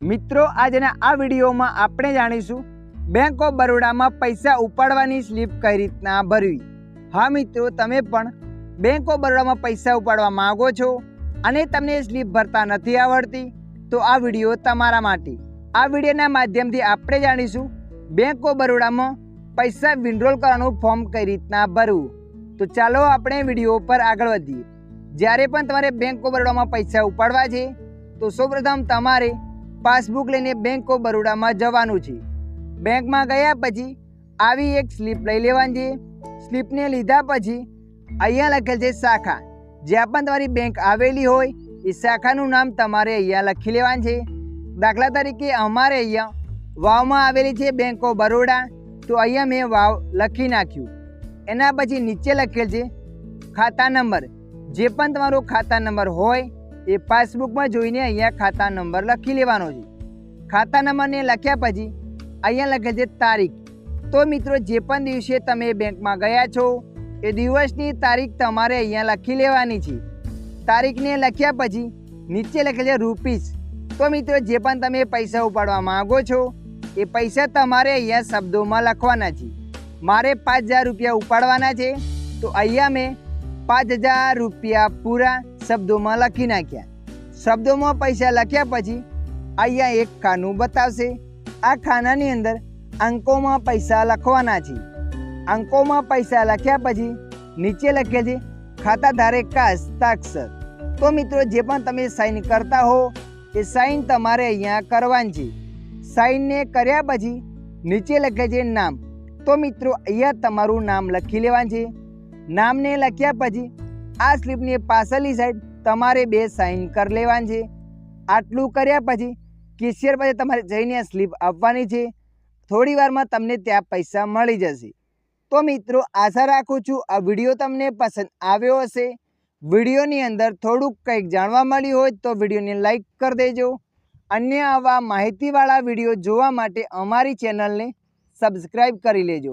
મિત્રો આજના આ વિડીયોમાં આપણે જાણીશું બેંક ઓફ બરોડામાં પૈસા ઉપાડવાની સ્લીપ કઈ રીતના ભરવી। હા મિત્રો, તમે પણ બેંક ઓફ બરોડામાં પૈસા ઉપાડવા માંગો છો અને તમને સ્લીપ ભરતા નથી આવડતી તો આ વિડીયો તમારા માટે। આ વિડીયોના માધ્યમથી આપણે જાણીશું બેંક ઓફ બરોડામાં પૈસા વિથડ્રોલ કરવાનું ફોર્મ કઈ રીતના ભરવું। તો ચાલો આપણે વિડીયો પર આગળ વધીએ। જ્યારે પણ તમારે બેંક ઓફ બરોડામાં પૈસા ઉપાડવા છે તો સૌપ્રથમ તમારે પાસબુક લઈને બેંક ઓફ બરોડામાં જવાનું છે। બેંકમાં ગયા પછી આવી એક સ્લીપ લઈ લેવાની છે। સ્લીપને લીધા પછી અહીંયા લખેલ છે શાખા, જ્યાં પણ તમારી બેંક આવેલી હોય એ શાખાનું નામ તમારે અહીંયા લખી લેવાનું છે। દાખલા તરીકે અમારે અહીંયા વાવમાં આવેલી છે બેંક ઓફ બરોડા, તો અહીંયા મેં વાવ લખી નાખ્યું। એના પછી નીચે લખેલ છે ખાતા નંબર, જે પણ તમારો ખાતા નંબર હોય એ પાસબુકમાં જોઈને અહીંયા ખાતા નંબર લખી લેવાનો છે। ખાતા નંબરને લખ્યા પછી અહીંયા લખેલ છે તારીખ। તો મિત્રો, જે પણ દિવસે તમે બેંકમાં ગયા છો એ દિવસની તારીખ તમારે અહીંયા લખી લેવાની છે। તારીખને લખ્યા પછી નીચે લખેલ છે રૂપીસ। તો મિત્રો, જે પણ તમે પૈસા ઉપાડવા માંગો છો એ પૈસા તમારે અહીંયા શબ્દોમાં લખવાના છે। મારે 5000 રૂપિયા ઉપાડવાના છે તો અહીંયા મેં 5000 રૂપિયા પૂરા શબ્દોમાં લખી નાખ્યા। શબ્દોમાં પૈસા લખ્યા પછી અહીંયા એક ખાનું બતાવશે। આ ખાનાની અંદર અંકોમાં પૈસા લખવાના છે। અંકોમાં પૈસા લખ્યા પછી નીચે લખેલ છે ખાતા ધારક કા હસ્તાક્ષર। તો મિત્રો, જે પણ તમે સાઇન કરતા હો એ સાઇન તમારે અહીંયા કરવાની છે। સાઇનને કર્યા પછી નીચે લખેલ છે નામ। તો મિત્રો, અહીંયા તમારું નામ લખી લેવાનું છે। નામને લખ્યા પછી આ સ્લીપની પાછળની સાઈડ તમારે 2 સાઇન કરી લેવાની છે। આટલું કર્યા પછી કેશિયર પાસે તમારે જઈને સ્લીપ આપવાની છે। થોડી વારમાં તમને ત્યાં પૈસા મળી જશે। તો મિત્રો, આશા રાખું છું આ વિડીયો તમને પસંદ આવ્યો હશે। વિડીયોની અંદર થોડુંક કંઈક જાણવા મળ્યું હોય તો વિડીયોને લાઈક કરી દેજો। અન્ય આવા માહિતીવાળા વિડીયો જોવા માટે અમારી ચેનલને સબસ્ક્રાઈબ કરી લેજો।